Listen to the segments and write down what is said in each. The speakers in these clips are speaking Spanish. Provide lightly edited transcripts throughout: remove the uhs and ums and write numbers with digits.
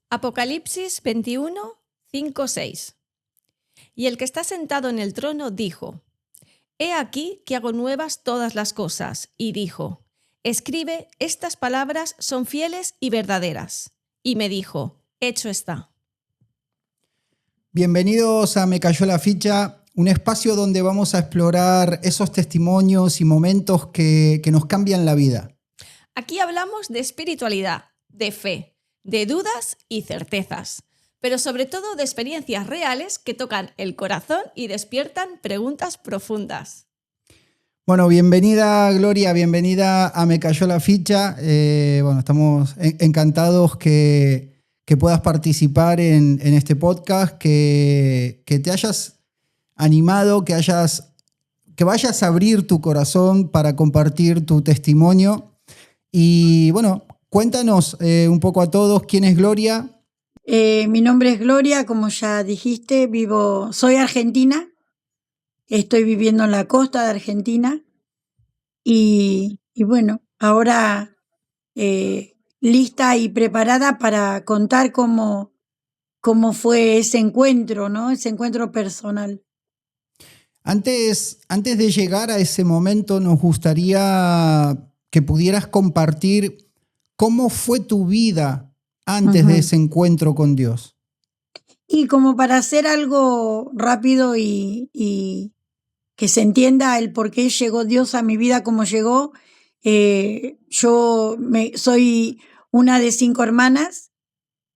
Apocalipsis 21, 5, 6. Y el que está sentado en el trono dijo: He aquí que hago nuevas todas las cosas. Y dijo: Escribe, estas palabras son fieles y verdaderas. Y me dijo: Hecho está. Bienvenidos a Me Cayó la Ficha, un espacio donde vamos a explorar esos testimonios y momentos que nos cambian la vida. Aquí hablamos de espiritualidad, de fe, de dudas y certezas, pero sobre todo de experiencias reales que tocan el corazón y despiertan preguntas profundas. Bueno, bienvenida Gloria, bienvenida a Me Cayó la Ficha. Estamos encantados que puedas participar en este podcast, que te hayas animado, que vayas a abrir tu corazón para compartir tu testimonio. Y bueno, cuéntanos un poco a todos quién es Gloria. Mi nombre es Gloria, como ya dijiste, soy argentina, estoy viviendo en la costa de Argentina y bueno, ahora lista y preparada para contar cómo fue ese encuentro, ¿no? Ese encuentro personal. Antes de llegar a ese momento, nos gustaría que pudieras compartir cómo fue tu vida antes de ese encuentro con Dios. Y como para hacer algo rápido y que se entienda el por qué llegó Dios a mi vida como llegó, soy una de 5 hermanas,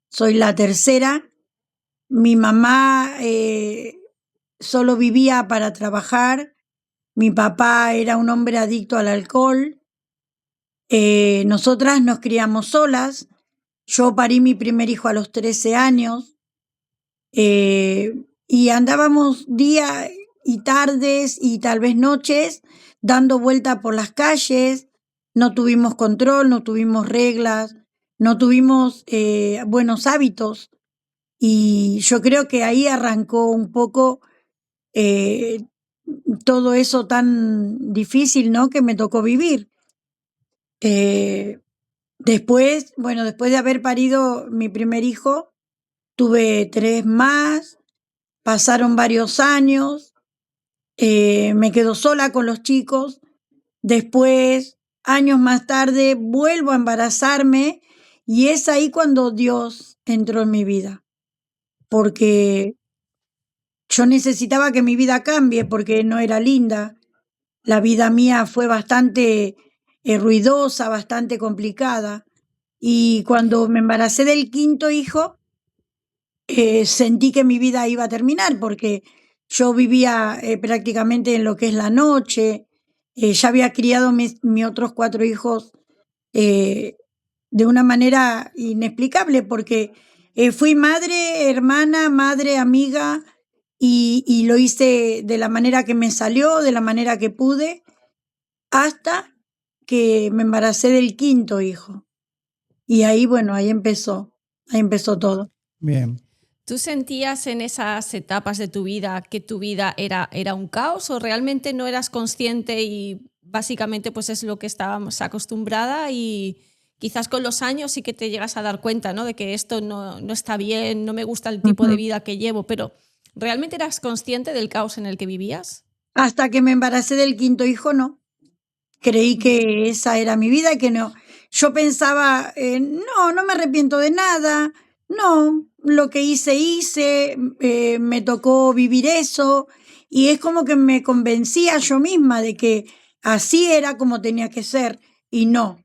soy la tercera. Mi mamá solo vivía para trabajar, mi papá era un hombre adicto al alcohol, nosotras nos criamos solas, yo parí mi primer hijo a los 13 años, y andábamos día y tardes y tal vez noches dando vuelta por las calles, no tuvimos control, no tuvimos reglas, no tuvimos buenos hábitos. Y yo creo que ahí arrancó un poco todo eso tan difícil, ¿no?, que me tocó vivir. Después de haber parido mi primer hijo, tuve 3 más, pasaron varios años, me quedo sola con los chicos. Después, años más tarde, vuelvo a embarazarme y es ahí cuando Dios entró en mi vida, porque yo necesitaba que mi vida cambie porque no era linda. La vida mía fue bastante ruidosa, bastante complicada. Y cuando me embaracé del 5.º hijo, sentí que mi vida iba a terminar porque yo vivía prácticamente en lo que es la noche. Ya había criado mis otros 4 hijos de una manera inexplicable porque fui madre, hermana, madre, amiga y lo hice de la manera que me salió, de la manera que pude, hasta que me embaracé del 5.º hijo. Y ahí, ahí empezó todo. Bien. ¿Tú sentías en esas etapas de tu vida que tu vida era un caos o realmente no eras consciente y básicamente pues es lo que estábamos acostumbrada y quizás con los años sí que te llegas a dar cuenta, ¿no?, de que esto no está bien, no me gusta el tipo de vida que llevo, pero ¿realmente eras consciente del caos en el que vivías? Hasta que me embaracé del 5.º hijo, no. Creí que esa era mi vida y que no. Yo pensaba, no me arrepiento de nada, no, lo que hice, me tocó vivir eso, y es como que me convencía yo misma de que así era como tenía que ser, y no,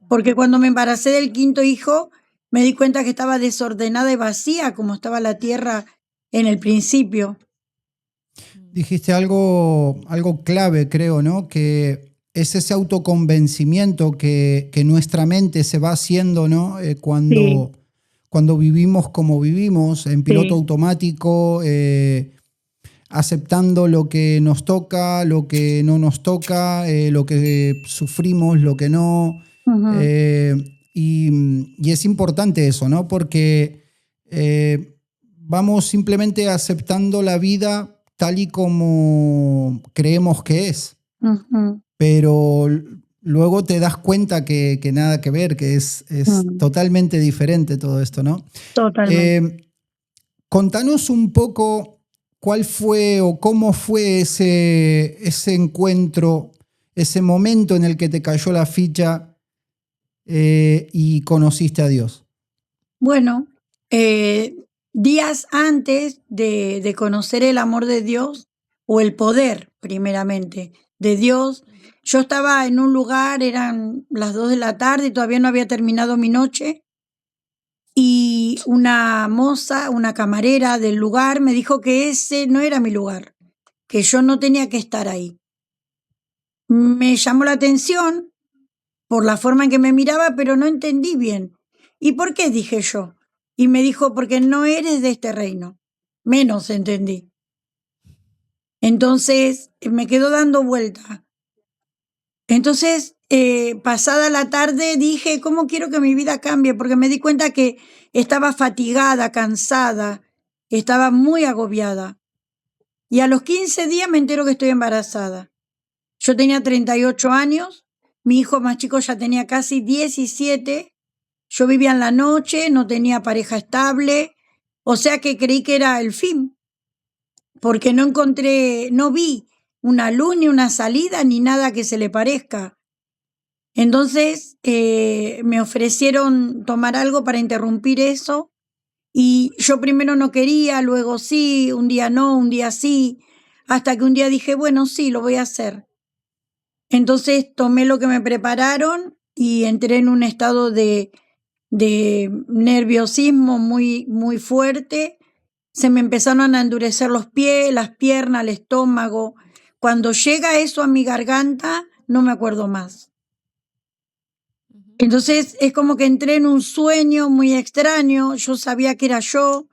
porque cuando me embaracé del 5.º hijo, me di cuenta que estaba desordenada y vacía como estaba la tierra en el principio. Dijiste algo clave, creo, ¿no? Que es ese autoconvencimiento que nuestra mente se va haciendo, ¿no? Cuando vivimos como vivimos, en piloto automático, aceptando lo que nos toca, lo que no nos toca, lo que sufrimos, lo que no. Y es importante eso, ¿no? Porque vamos simplemente aceptando la vida tal y como creemos que es. Pero luego te das cuenta que nada que ver, que es totalmente diferente todo esto, ¿no? Totalmente. Contanos un poco cuál fue o cómo fue ese encuentro, ese momento en el que te cayó la ficha y conociste a Dios. Bueno, días antes de conocer el amor de Dios, o el poder, primeramente, de Dios, yo estaba en un lugar, eran las 2 de la tarde y todavía no había terminado mi noche, y una moza, una camarera del lugar, me dijo que ese no era mi lugar, que yo no tenía que estar ahí. Me llamó la atención por la forma en que me miraba, pero no entendí bien. ¿Y por qué? Dije yo. Y me dijo, porque no eres de este reino. Menos entendí. Entonces me quedó dando vuelta. Entonces, pasada la tarde, dije, ¿cómo quiero que mi vida cambie? Porque me di cuenta que estaba fatigada, cansada, estaba muy agobiada. Y a los 15 días me entero que estoy embarazada. Yo tenía 38 años, mi hijo más chico ya tenía casi 17. Yo vivía en la noche, no tenía pareja estable, o sea que creí que era el fin, porque no vi una luz, ni una salida, ni nada que se le parezca. Entonces me ofrecieron tomar algo para interrumpir eso, y yo primero no quería, luego sí, un día no, un día sí, hasta que un día dije, bueno, sí, lo voy a hacer. Entonces tomé lo que me prepararon y entré en un estado de nerviosismo muy, muy fuerte. Se me empezaron a endurecer los pies, las piernas, el estómago. Cuando llega eso a mi garganta, no me acuerdo más. Entonces es como que entré en un sueño muy extraño. Yo sabía que era yo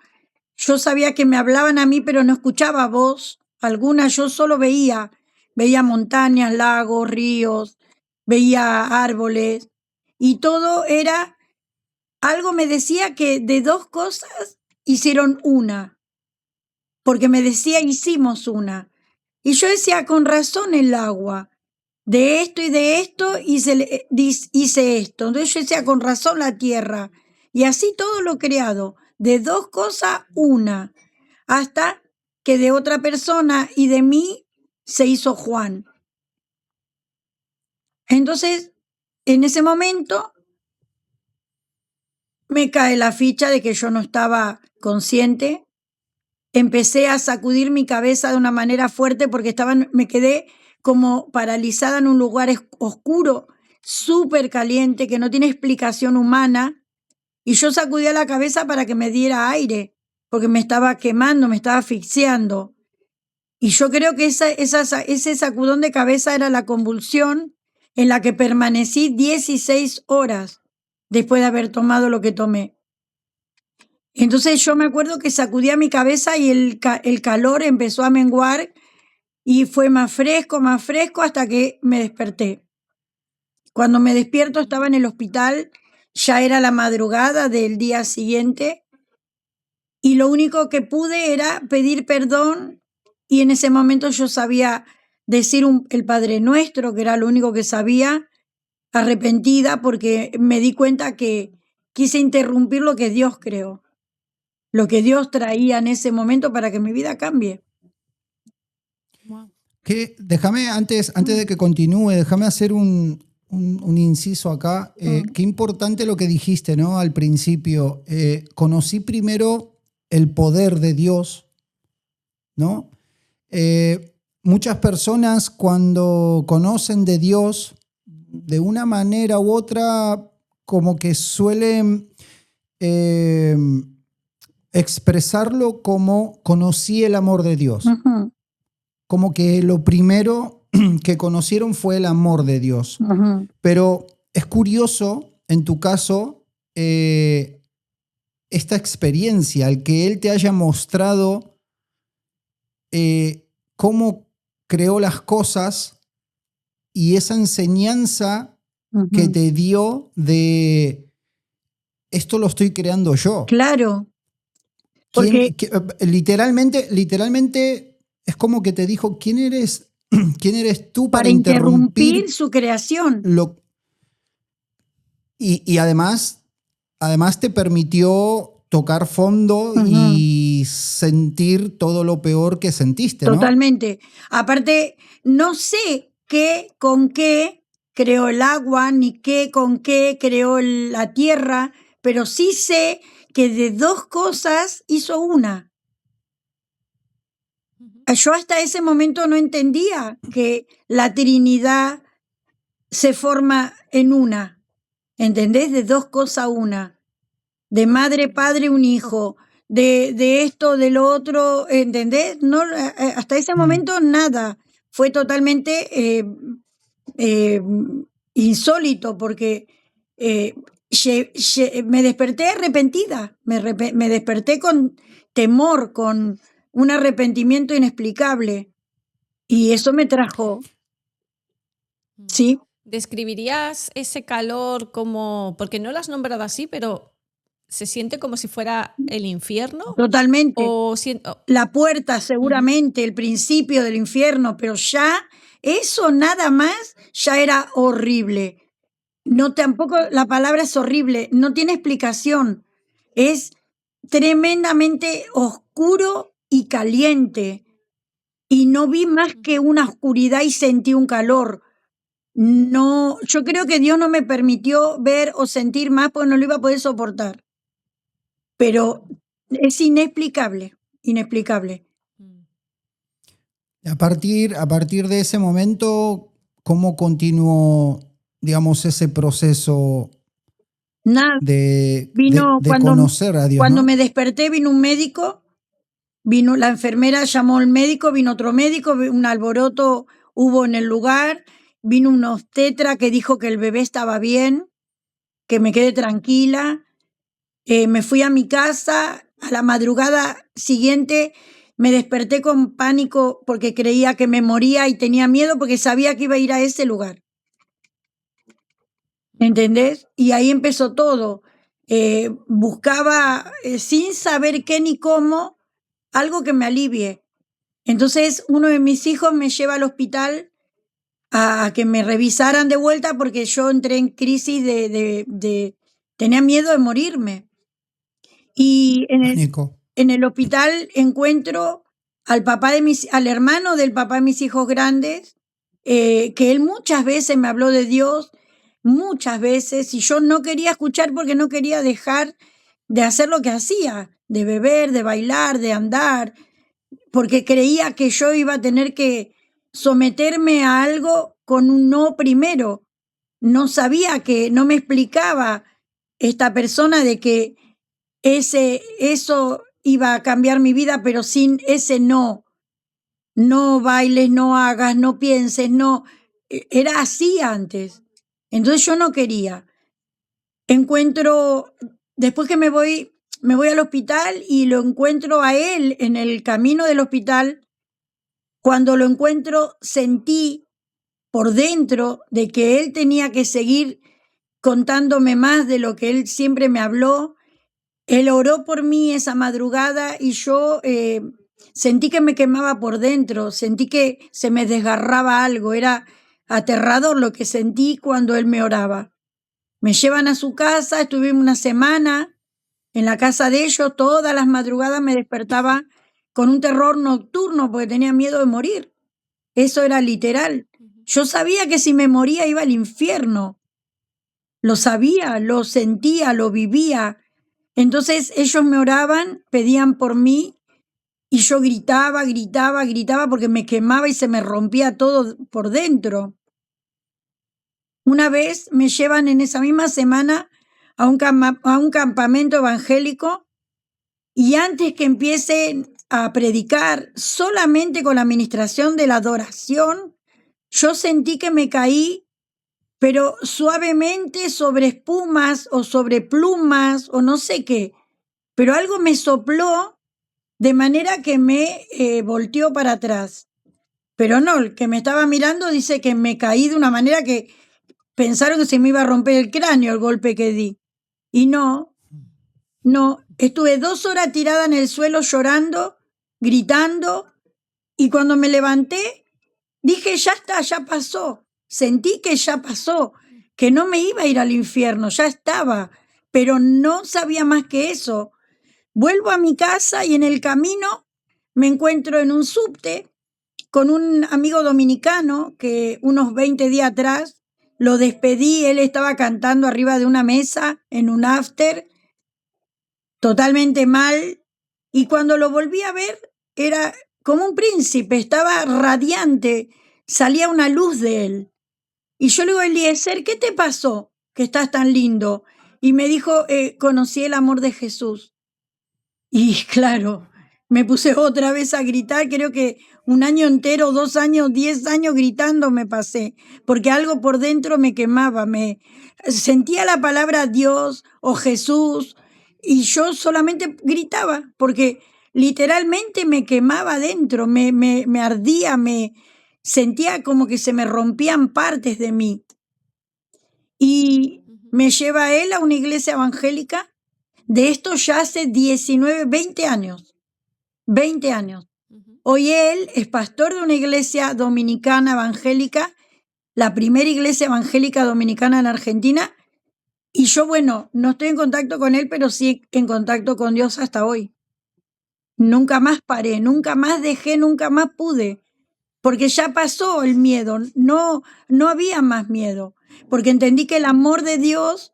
sabía que me hablaban a mí, pero no escuchaba voz alguna. Yo solo veía montañas, lagos, ríos, veía árboles, y todo era, algo me decía que de dos cosas hicieron una, porque me decía hicimos una. Y yo decía, con razón el agua, de esto y de esto hice esto. Entonces yo decía, con razón la tierra. Y así todo lo creado, de dos cosas, una. Hasta que de otra persona y de mí se hizo Juan. Entonces, en ese momento, me cae la ficha de que yo no estaba consciente. Empecé a sacudir mi cabeza de una manera fuerte porque me quedé como paralizada en un lugar oscuro, súper caliente, que no tiene explicación humana. Y yo sacudía la cabeza para que me diera aire, porque me estaba quemando, me estaba asfixiando. Y yo creo que ese sacudón de cabeza era la convulsión en la que permanecí 16 horas después de haber tomado lo que tomé. Entonces yo me acuerdo que sacudía mi cabeza y el calor empezó a menguar y fue más fresco, hasta que me desperté. Cuando me despierto estaba en el hospital, ya era la madrugada del día siguiente, y lo único que pude era pedir perdón, y en ese momento yo sabía decir el Padre Nuestro, que era lo único que sabía, arrepentida, porque me di cuenta que quise interrumpir lo que Dios creó, lo que Dios traía en ese momento para que mi vida cambie. Wow. Déjame, antes de que continúe, déjame hacer un inciso acá. Qué importante lo que dijiste, ¿no? Al principio. Conocí primero el poder de Dios, ¿no? Muchas personas cuando conocen de Dios, de una manera u otra, como que suelen expresarlo como conocí el amor de Dios. Uh-huh. Como que lo primero que conocieron fue el amor de Dios. Uh-huh. Pero es curioso, en tu caso, esta experiencia, el que Él te haya mostrado cómo creó las cosas y esa enseñanza Uh-huh. que te dio de esto lo estoy creando yo. Claro. Porque Literalmente es como que te dijo, ¿quién eres ¿Quién eres tú para interrumpir su creación. Y además te permitió tocar fondo Ujú. y sentir todo lo peor que sentiste, ¿no? Totalmente. Aparte, no sé qué con qué creó el agua, ni qué con qué creó la tierra, pero sí sé que de dos cosas hizo una. Yo hasta ese momento no entendía que la Trinidad se forma en una, ¿entendés? De dos cosas una, de madre, padre, un hijo, de esto, de lo otro, ¿entendés? No, hasta ese momento nada, fue totalmente insólito porque eh, me desperté arrepentida, me desperté con temor, con un arrepentimiento inexplicable y eso me trajo, sí, ¿Describirías ese calor como, porque no lo has nombrado así, pero se siente como si fuera el infierno? totalmente. O La puerta seguramente, el principio del infierno, pero ya eso nada más ya era horrible. No, tampoco la palabra es horrible, no tiene explicación. Es tremendamente oscuro y caliente. Y no vi más que una oscuridad y sentí un calor. No, yo creo que Dios no me permitió ver o sentir más porque no lo iba a poder soportar. Pero es inexplicable, inexplicable. A partir de ese momento, ¿cómo continuó, digamos, ese proceso Nada, vino de conocer a Dios, cuando ¿no? me desperté, vino un médico, vino la enfermera, llamó al médico, vino otro médico, un alboroto hubo en el lugar, vino un obstetra que dijo que el bebé estaba bien, que me quede tranquila. Me fui a mi casa, a la madrugada siguiente me desperté con pánico porque creía que me moría y tenía miedo porque sabía que iba a ir a ese lugar. ¿Entendés? Y ahí empezó todo. Buscaba, sin saber qué ni cómo, algo que me alivie. Entonces uno de mis hijos me lleva al hospital a que me revisaran de vuelta porque yo entré en crisis tenía miedo de morirme. Y Pánico. en el hospital encuentro al hermano del papá de mis hijos grandes, que él muchas veces me habló de Dios, muchas veces, y yo no quería escuchar porque no quería dejar de hacer lo que hacía, de beber, de bailar, de andar, porque creía que yo iba a tener que someterme a algo con un no primero. No sabía que, no me explicaba esta persona de que eso iba a cambiar mi vida, pero sin ese no. No bailes, no hagas, no pienses, no. Era así antes. Entonces yo no quería. Después que me voy al hospital y lo encuentro a él en el camino del hospital. Cuando lo encuentro, sentí por dentro de que él tenía que seguir contándome más de lo que él siempre me habló. Él oró por mí esa madrugada y yo sentí que me quemaba por dentro, sentí que se me desgarraba algo, era aterrador lo que sentí cuando él me oraba. Me llevan a su casa, estuve una semana en la casa de ellos, todas las madrugadas me despertaba con un terror nocturno porque tenía miedo de morir. Eso era literal. Yo sabía que si me moría iba al infierno. Lo sabía, lo sentía, lo vivía. Entonces ellos me oraban, pedían por mí y yo gritaba, gritaba, gritaba porque me quemaba y se me rompía todo por dentro. Una vez me llevan en esa misma semana a un campamento evangélico y antes que empiecen a predicar, solamente con la administración de la adoración, yo sentí que me caí, pero suavemente sobre espumas o sobre plumas o no sé qué, pero algo me sopló de manera que me volteó para atrás. Pero no, el que me estaba mirando dice que me caí de una manera que pensaron que se me iba a romper el cráneo el golpe que di. Y no, estuve 2 horas tirada en el suelo llorando, gritando, y cuando me levanté, dije, ya está, ya pasó. Sentí que ya pasó, que no me iba a ir al infierno, ya estaba, pero no sabía más que eso. Vuelvo a mi casa y en el camino me encuentro en un subte con un amigo dominicano que unos 20 días atrás lo despedí, él estaba cantando arriba de una mesa en un after, totalmente mal, y cuando lo volví a ver era como un príncipe, estaba radiante, salía una luz de él. Y yo le digo, Eliezer, ¿qué te pasó que estás tan lindo? Y me dijo, conocí el amor de Jesús. Y claro, me puse otra vez a gritar, creo que un año entero, 2 años, 10 años gritando me pasé, porque algo por dentro me quemaba, me sentía la palabra Dios o Jesús y yo solamente gritaba, porque literalmente me quemaba dentro, me ardía, me sentía como que se me rompían partes de mí. Y me lleva él a una iglesia evangélica. De esto ya hace 19, 20 años. 20 años. Hoy él es pastor de una iglesia dominicana evangélica, la primera iglesia evangélica dominicana en Argentina. Y yo, bueno, no estoy en contacto con él, pero sí en contacto con Dios hasta hoy. Nunca más paré, nunca más dejé, nunca más pude, porque ya pasó el miedo, no había más miedo, porque entendí que el amor de Dios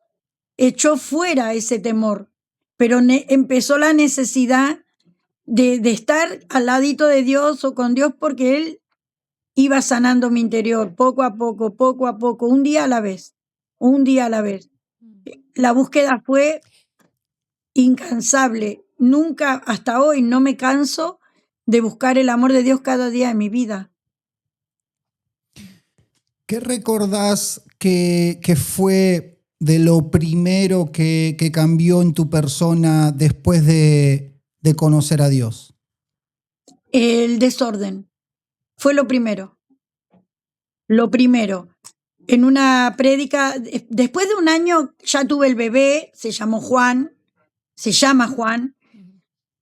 echó fuera ese temor, pero empezó la necesidad de estar al ladito de Dios o con Dios, porque Él iba sanando mi interior poco a poco, un día a la vez, un día a la vez. La búsqueda fue incansable, nunca, hasta hoy no me canso de buscar el amor de Dios cada día de mi vida. ¿Qué recordás que fue de lo primero que cambió en tu persona después de conocer a Dios? El desorden fue lo primero. Lo primero. En una prédica, después de un año ya tuve el bebé, se llama Juan.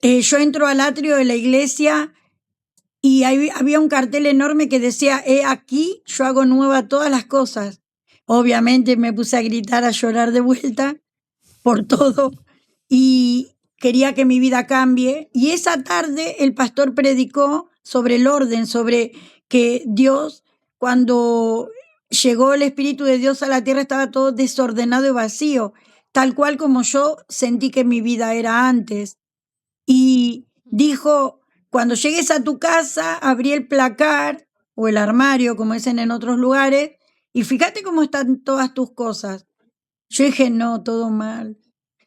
Yo entro al atrio de la iglesia y ahí había un cartel enorme que decía, he aquí, yo hago nueva todas las cosas. Obviamente me puse a gritar, a llorar de vuelta por todo y quería que mi vida cambie. Y esa tarde el pastor predicó sobre el orden, sobre que Dios, cuando llegó el Espíritu de Dios a la tierra, estaba todo desordenado y vacío, tal cual como yo sentí que mi vida era antes. Y dijo, cuando llegues a tu casa, abrí el placar o el armario, como dicen en otros lugares, y fíjate cómo están todas tus cosas. Yo dije, no, todo mal.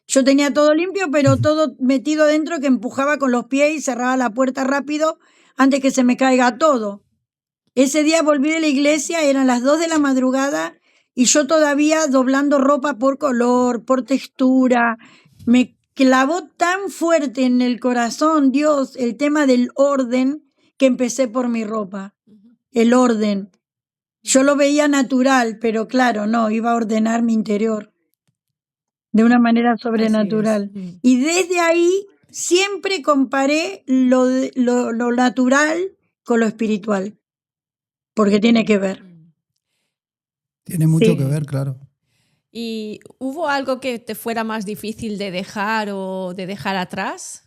Yo tenía todo limpio, pero todo metido dentro, que empujaba con los pies y cerraba la puerta rápido antes que se me caiga todo. Ese día volví de la iglesia, eran las 2 de la madrugada y yo todavía doblando ropa por color, por textura. Me clavó tan fuerte en el corazón, Dios, el tema del orden, que empecé por mi ropa. El orden. Yo lo veía natural, pero claro, no, iba a ordenar mi interior de una manera sobrenatural. Y desde ahí siempre comparé lo natural con lo espiritual, porque tiene que ver. Tiene mucho Sí. que ver, claro. ¿Y hubo algo que te fuera más difícil de dejar o de dejar atrás?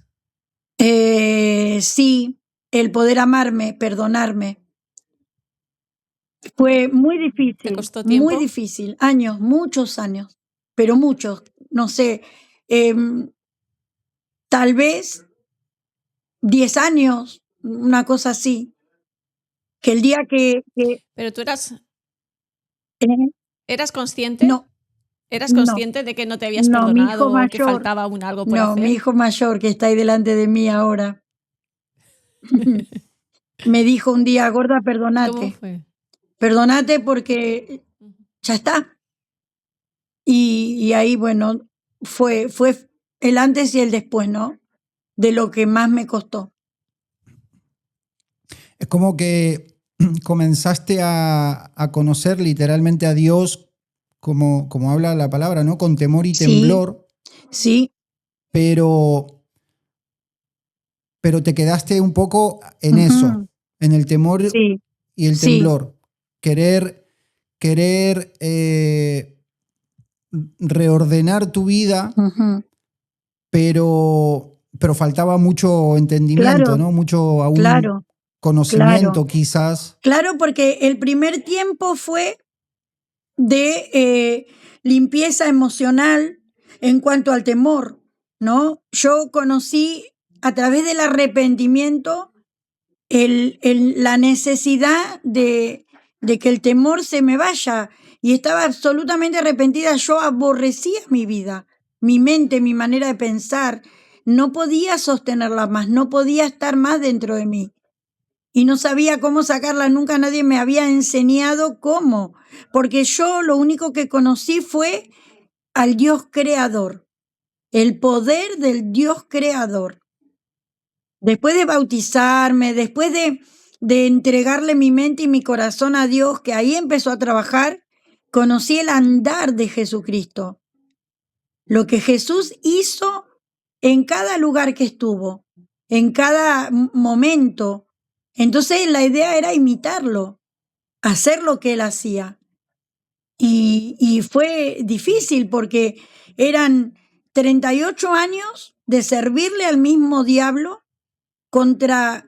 Sí, el poder amarme, perdonarme. Fue muy difícil. ¿Te costó tiempo? Muy difícil. Años, muchos años, pero muchos. No sé, tal vez 10 años, una cosa así. Que el día que ¿Pero tú eras ¿eras consciente? No. ¿Eras No. consciente de que no te habías No, mi hijo perdonado o que mayor. faltaba aún algo por No, hacer? mi hijo mayor, que está ahí delante de mí ahora, me dijo un día, gorda, ¿Cómo perdonate. fue? Perdonate porque ya está. Y ahí, bueno, fue el antes y el después, ¿no? De lo que más me costó. Es como que comenzaste a conocer literalmente a Dios, como habla la palabra, ¿no? Con temor y Sí. temblor, Sí, pero te quedaste un poco en Ujú. eso, en el temor sí, y el Sí. temblor. Querer reordenar tu vida, Ujú. pero faltaba mucho entendimiento, Claro, ¿no? Mucho aún claro, conocimiento claro. quizás. Claro, porque el primer tiempo fue de limpieza emocional en cuanto al temor, ¿no? Yo conocí a través del arrepentimiento la necesidad de que el temor se me vaya, y estaba absolutamente arrepentida. Yo aborrecía mi vida, mi mente, mi manera de pensar. No podía sostenerla más, no podía estar más dentro de mí. Y no sabía cómo sacarla, nunca nadie me había enseñado cómo, porque yo lo único que conocí fue al Dios creador, el poder del Dios creador. Después de bautizarme, después de entregarle mi mente y mi corazón a Dios, que ahí empezó a trabajar, conocí el andar de Jesucristo, lo que Jesús hizo en cada lugar que estuvo, en cada momento. Entonces la idea era imitarlo, hacer lo que él hacía. Y fue difícil porque eran 38 años de servirle al mismo diablo contra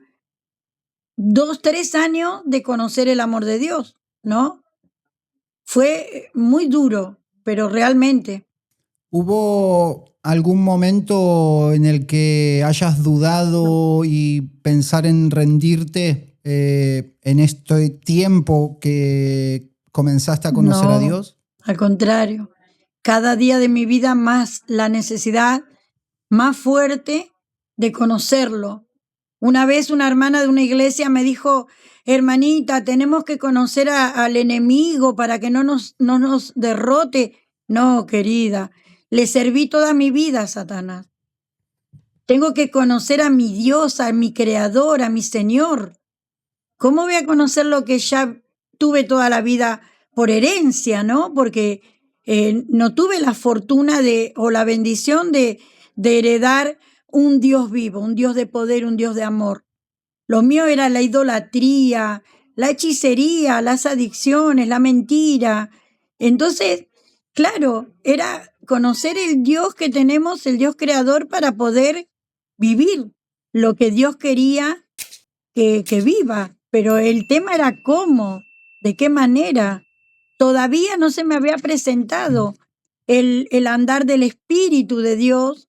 2, 3 años de conocer el amor de Dios, ¿no? Fue muy duro, pero realmente. ¿Hubo algún momento en el que hayas dudado y pensar en rendirte en este tiempo que comenzaste a conocer a No, Dios? al contrario. Cada día de mi vida más la necesidad más fuerte de conocerlo. Una vez una hermana de una iglesia me dijo: hermanita, tenemos que conocer al enemigo para que no nos derrote. No, querida, le serví toda mi vida a Satanás. Tengo que conocer a mi Dios, a mi Creador, a mi Señor. ¿Cómo voy a conocer lo que ya tuve toda la vida por herencia, no? Porque no tuve la fortuna o la bendición de heredar un Dios vivo, un Dios de poder, un Dios de amor. Lo mío era la idolatría, la hechicería, las adicciones, la mentira. Entonces, claro, era conocer el Dios que tenemos, el Dios creador, para poder vivir lo que Dios quería que viva. Pero el tema era cómo, de qué manera. Todavía no se me había presentado el andar del Espíritu de Dios,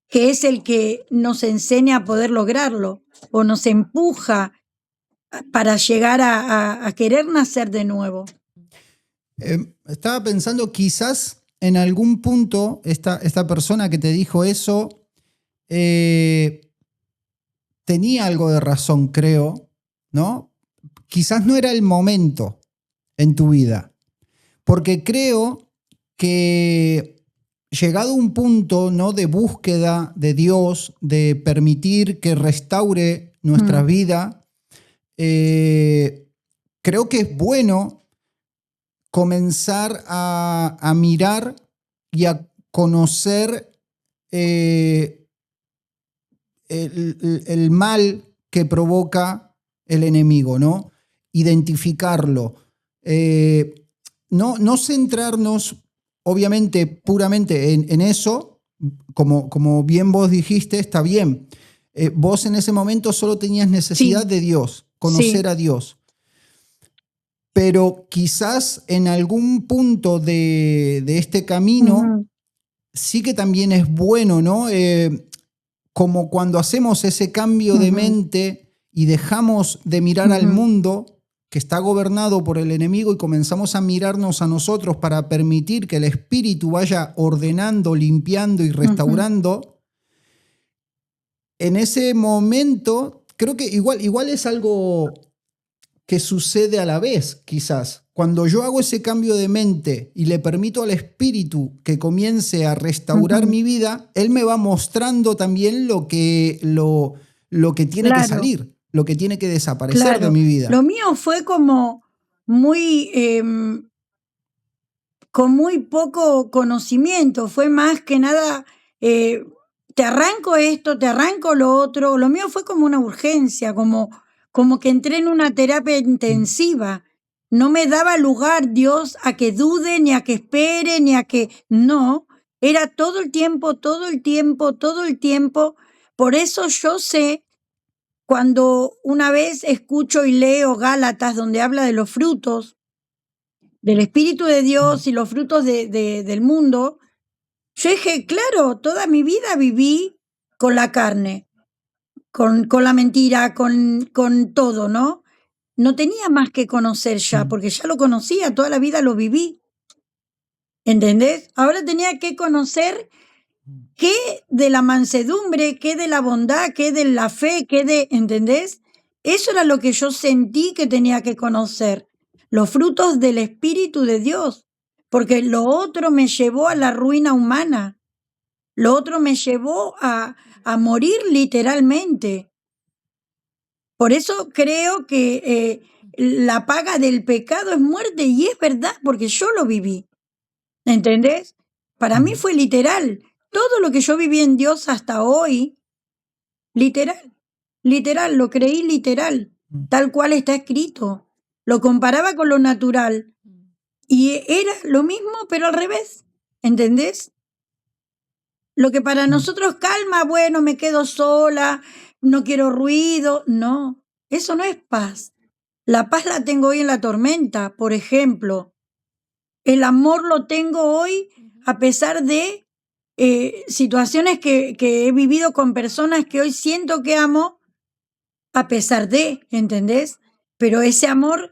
que es el que nos enseña a poder lograrlo o nos empuja para llegar a querer nacer de nuevo. Estaba pensando, quizás en algún punto esta persona que te dijo eso tenía algo de razón, creo, ¿no? Quizás no era el momento en tu vida, porque creo que llegado a un punto, ¿no?, de búsqueda de Dios, de permitir que restaure nuestra vida, creo que es bueno comenzar a mirar y a conocer el mal que provoca el enemigo, ¿no? Identificarlo. No centrarnos, obviamente, puramente en eso, como bien vos dijiste, está bien. Vos en ese momento solo tenías necesidad Sí, de Dios, conocer sí. a Dios. Pero quizás en algún punto de este camino Ujú, sí que también es bueno, ¿no? Como cuando hacemos ese cambio de ujú, mente y dejamos de mirar al ujú, mundo que está gobernado por el enemigo y comenzamos a mirarnos a nosotros para permitir que el espíritu vaya ordenando, limpiando y ujú. restaurando, en ese momento creo que igual es algo que sucede a la vez, quizás. Cuando yo hago ese cambio de mente y le permito al espíritu que comience a restaurar Ujú. mi vida, él me va mostrando también lo que tiene que Claro, salir, lo que tiene que desaparecer de claro. mi Lo vida. mío fue como muy, con muy poco conocimiento, fue más que nada, te arranco esto, te arranco lo otro. Lo mío fue como una urgencia, como que entré en una terapia intensiva. No me daba lugar Dios a que dude, ni a que espere, ni a que... No, era todo el tiempo, todo el tiempo, todo el tiempo. Por eso yo sé, cuando una vez escucho y leo Gálatas, donde habla de los frutos del Espíritu de Dios y los frutos del mundo, yo dije, claro, toda mi vida viví con la carne, con la mentira, con todo, ¿no? No tenía más que conocer ya, porque ya lo conocía, toda la vida lo viví. ¿Entendés? Ahora tenía que conocer qué de la mansedumbre, qué de la bondad, qué de la fe, qué de... ¿Entendés? Eso era lo que yo sentí que tenía que conocer. Los frutos del Espíritu de Dios. Porque lo otro me llevó a la ruina humana. Lo otro me llevó a morir literalmente. Por eso creo que la paga del pecado es muerte, y es verdad, porque yo lo viví. ¿Entendés? Para mí fue literal. Todo lo que yo viví en Dios hasta hoy, literal, literal, lo creí literal, tal cual está escrito. Lo comparaba con lo natural y era lo mismo, pero al revés. ¿Entendés? Lo que para nosotros calma, bueno, me quedo sola, no quiero ruido. No, eso no es paz. La paz la tengo hoy en la tormenta, por ejemplo. El amor lo tengo hoy a pesar de situaciones que he vivido con personas que hoy siento que amo, a pesar de, ¿entendés? Pero ese amor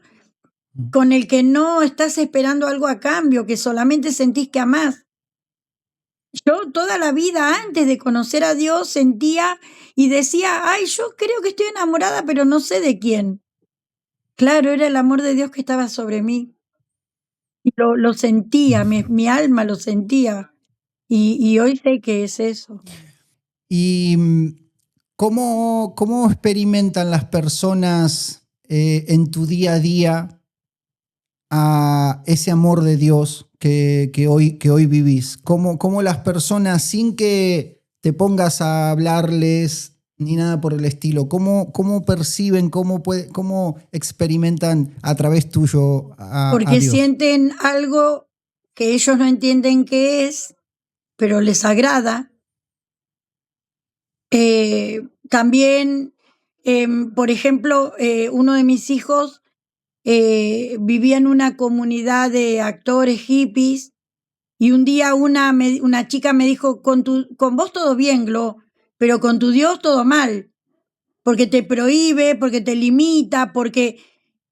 con el que no estás esperando algo a cambio, que solamente sentís que amás. Yo toda la vida antes de conocer a Dios sentía y decía, ay, yo creo que estoy enamorada, pero no sé de quién. Claro, era el amor de Dios que estaba sobre mí. Y lo sentía, mi alma lo sentía. Y hoy sé que es eso. ¿Y cómo experimentan las personas en tu día a día a ese amor de Dios que hoy vivís? ¿Cómo las personas, sin que te pongas a hablarles ni nada por el estilo, cómo perciben, cómo experimentan a través tuyo a Porque Dios? sienten algo que ellos no entienden qué es, pero les agrada. También, por ejemplo, uno de mis hijos vivía en una comunidad de actores hippies, y un día una chica me dijo, con vos todo bien, Glo, pero con tu Dios todo mal, porque te prohíbe, porque te limita, porque...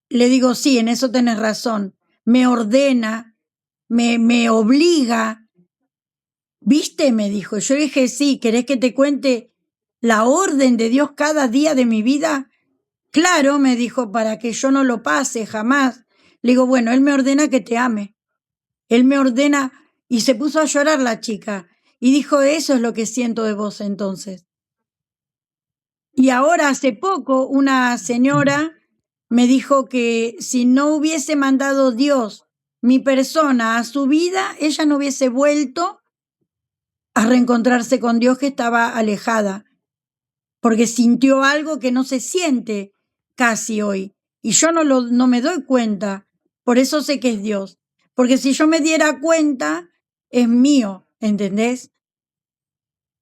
Le digo, sí, en eso tenés razón, me ordena, me obliga. ¿Viste? Me dijo. Yo dije, sí, ¿querés que te cuente la orden de Dios cada día de mi vida? Claro, me dijo, para que yo no lo pase jamás. Le digo, bueno, Él me ordena que te ame. Él me ordena, y se puso a llorar la chica. Y dijo, eso es lo que siento de vos entonces. Y ahora, hace poco, una señora me dijo que si no hubiese mandado Dios mi persona a su vida, ella no hubiese vuelto a reencontrarse con Dios, que estaba alejada, porque sintió algo que no se siente casi hoy. Y yo no me doy cuenta, por eso sé que es Dios. Porque si yo me diera cuenta, es mío, ¿entendés?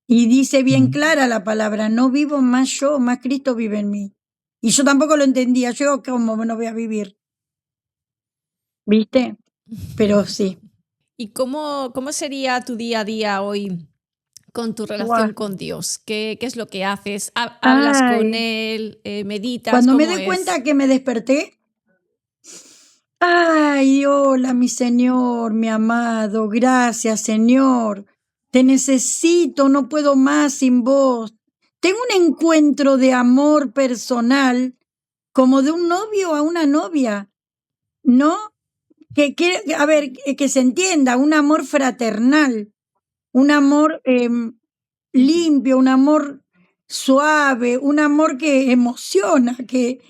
Y dice bien clara la palabra, no vivo más yo, más Cristo vive en mí. Y yo tampoco lo entendía, yo cómo no voy a vivir, ¿viste? Pero sí. ¿Y cómo sería tu día a día hoy con tu relación Guau. con Dios? ¿Qué es lo que haces? ¿Hablas con Ay, Él? ¿Meditas? cuando me ¿Cómo doy es? cuenta que me desperté, ay, hola, mi Señor, mi amado, gracias, Señor. Te necesito, no puedo más sin vos. Tengo un encuentro de amor personal, como de un novio a una novia, ¿no? A ver, que se entienda, un amor fraternal, un amor limpio, un amor suave, un amor que emociona, que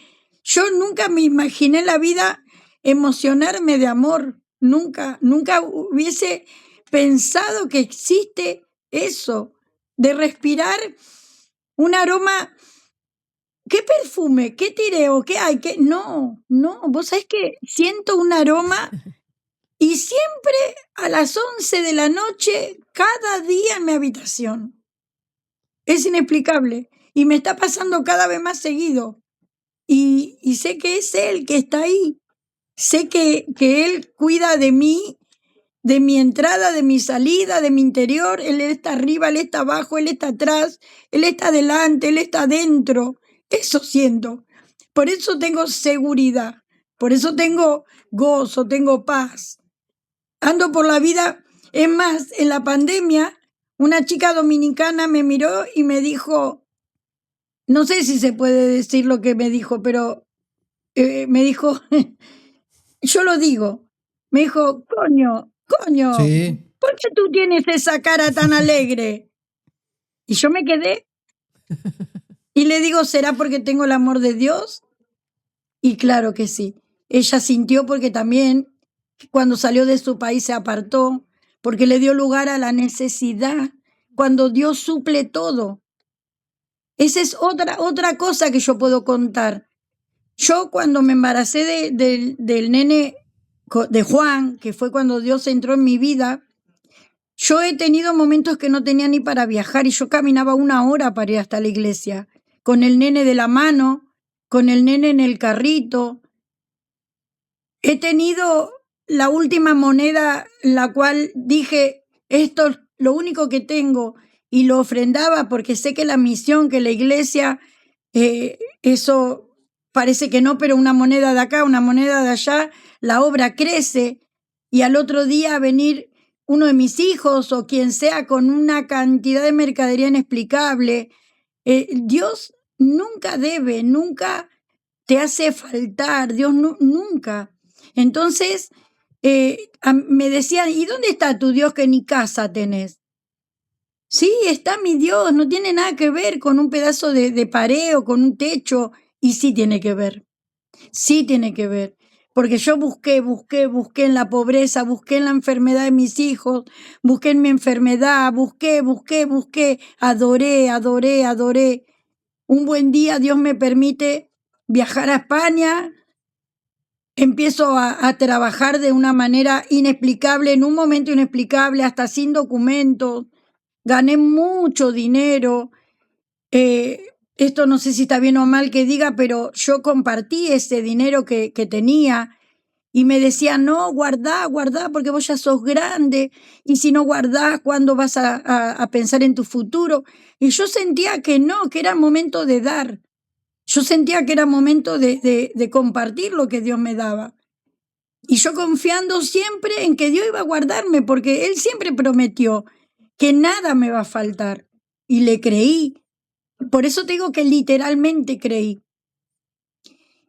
yo nunca me imaginé en la vida emocionarme de amor, nunca hubiese pensado que existe eso, de respirar un aroma ¿qué perfume? ¿Qué tireo? ¿Qué hay? ¿Qué? No, vos sabés que siento un aroma y siempre a las 11 de la noche, cada día en mi habitación. Es inexplicable y me está pasando cada vez más seguido. Y sé que es Él que está ahí. Sé que Él cuida de mí, de mi entrada, de mi salida, de mi interior. Él está arriba, Él está abajo, Él está atrás, Él está adelante, Él está adentro. Eso siento. Por eso tengo seguridad. Por eso tengo gozo, tengo paz. Ando por la vida. Es más, en la pandemia, una chica dominicana me miró y me dijo, no sé si se puede decir lo que me dijo, pero me dijo, yo lo digo, me dijo, coño, Sí. ¿por qué tú tienes esa cara tan alegre? Y yo me quedé y le digo, ¿será porque tengo el amor de Dios? Y claro que sí. Ella sintió porque también cuando salió de su país se apartó, porque le dio lugar a la necesidad, cuando Dios suple todo. Esa es otra cosa que yo puedo contar. Yo cuando me embaracé del nene de Juan, que fue cuando Dios entró en mi vida, yo he tenido momentos que no tenía ni para viajar y yo caminaba 1 hora para ir hasta la iglesia, con el nene de la mano, con el nene en el carrito. He tenido la última moneda, la cual dije, esto es lo único que tengo, y lo ofrendaba porque sé que la misión, que la iglesia, eso parece que no, pero una moneda de acá, una moneda de allá, la obra crece, y al otro día venir uno de mis hijos o quien sea con una cantidad de mercadería inexplicable. Dios nunca debe, nunca te hace faltar, Dios nunca. Entonces, me decían, ¿y dónde está tu Dios que ni casa tenés? Sí, está mi Dios, no tiene nada que ver con un pedazo de pared o con un techo, y sí tiene que ver, porque yo busqué en la pobreza, busqué en la enfermedad de mis hijos, busqué en mi enfermedad, busqué, adoré. Un buen día Dios me permite viajar a España. Empiezo a trabajar de una manera inexplicable, en un momento inexplicable, hasta sin documentos. Gané mucho dinero. Esto no sé si está bien o mal que diga, pero yo compartí ese dinero que tenía y me decían, no, guardá, porque vos ya sos grande, y si no guardás, ¿cuándo vas a pensar en tu futuro? Y yo sentía que no, que era momento de dar. Yo sentía que era momento de compartir lo que Dios me daba. Y yo confiando siempre en que Dios iba a guardarme, porque Él siempre prometió que nada me va a faltar. Y le creí. Por eso te digo que literalmente creí.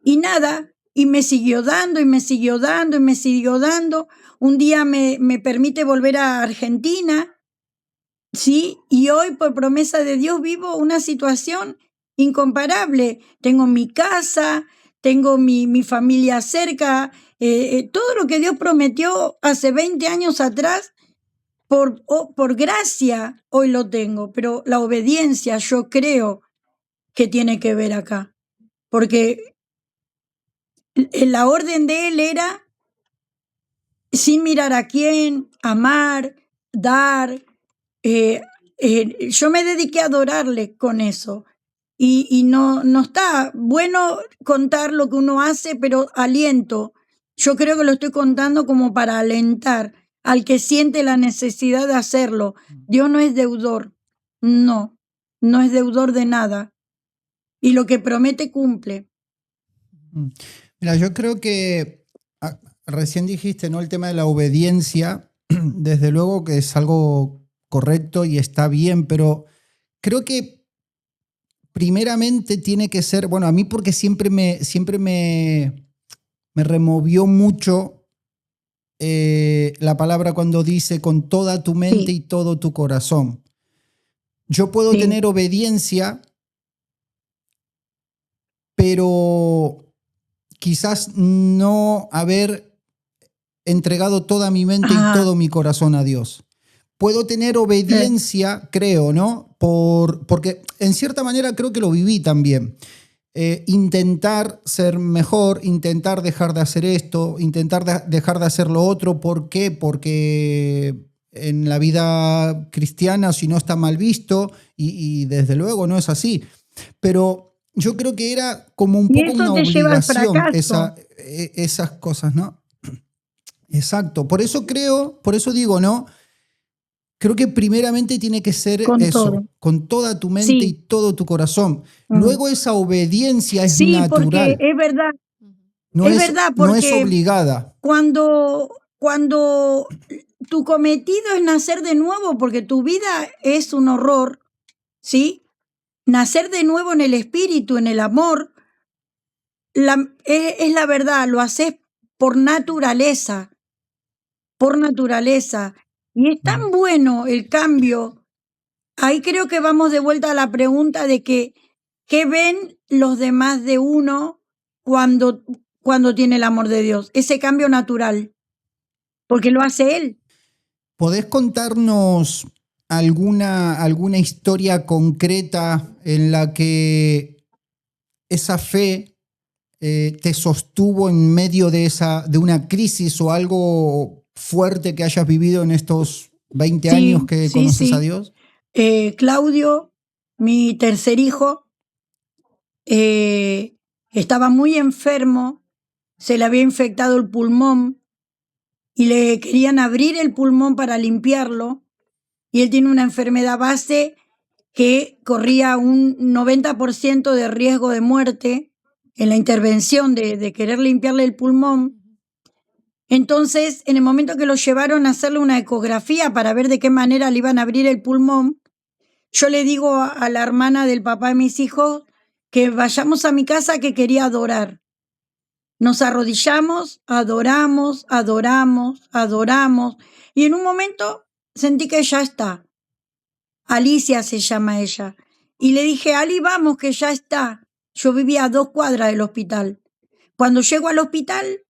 Y nada, y me siguió dando, y me siguió dando, y me siguió dando. Un día me permite volver a Argentina, ¿sí? Y hoy, por promesa de Dios, vivo una situación incomparable. Tengo mi casa, tengo mi familia cerca, todo lo que Dios prometió hace 20 años atrás, por gracia, hoy lo tengo. Pero la obediencia yo creo que tiene que ver acá, porque la orden de Él era, sin mirar a quién, amar, dar. Yo me dediqué a adorarle con eso. Y no está bueno contar lo que uno hace, pero aliento. Yo creo que lo estoy contando como para alentar al que siente la necesidad de hacerlo. Dios no es deudor, no es deudor de nada. Y lo que promete cumple. Mira, yo creo que recién dijiste, ¿no? El tema de la obediencia, desde luego que es algo correcto y está bien, pero creo que primeramente tiene que ser, bueno, a mí porque siempre me removió mucho la palabra cuando dice con toda tu mente Sí. y todo tu corazón. Yo puedo Sí. tener obediencia, pero quizás no haber entregado toda mi mente y todo mi corazón a Dios. Puedo tener obediencia, creo, ¿no? Porque en cierta manera creo que lo viví también. intentar ser mejor, intentar dejar de hacer esto, intentar dejar de hacer lo otro. ¿Por qué? Porque en la vida cristiana, si no, está mal visto, y desde luego no es así. Pero yo creo que era como un Y poco eso una te lleva al obligación fracaso. esas cosas, ¿no? Exacto. Por eso digo, ¿no? Creo que primeramente tiene que ser Con todo. eso, con toda tu mente y Sí. todo tu corazón. Mm. Luego esa obediencia es Sí, porque natural, es verdad, no es es, verdad, no es porque obligada. cuando tu cometido es nacer de nuevo, porque tu vida es un horror, ¿sí? Nacer de nuevo en el espíritu, en el amor, es la verdad, lo haces por naturaleza, por naturaleza. Y es tan bueno el cambio. Ahí creo que vamos de vuelta a la pregunta de que, ¿qué ven los demás de uno cuando tiene el amor de Dios? Ese cambio natural, porque lo hace Él. ¿Podés contarnos alguna historia concreta en la que esa fe te sostuvo en medio de una crisis o algo fuerte que hayas vivido en estos 20 años Sí, que sí, conoces a sí. Dios? Claudio, mi tercer hijo, eh, estaba muy enfermo, se le había infectado el pulmón y le querían abrir el pulmón para limpiarlo, y él tiene una enfermedad base que corría un 90% de riesgo de muerte en la intervención de querer limpiarle el pulmón. Entonces, en el momento que lo llevaron a hacerle una ecografía para ver de qué manera le iban a abrir el pulmón, yo le digo a la hermana del papá de mis hijos que vayamos a mi casa, que quería adorar. Nos arrodillamos, adoramos, adoramos, adoramos, y en un momento sentí que ya está. Alicia se llama ella. Y le dije, Ali, vamos, que ya está. Yo vivía a 2 cuadras del hospital. Cuando llego al hospital,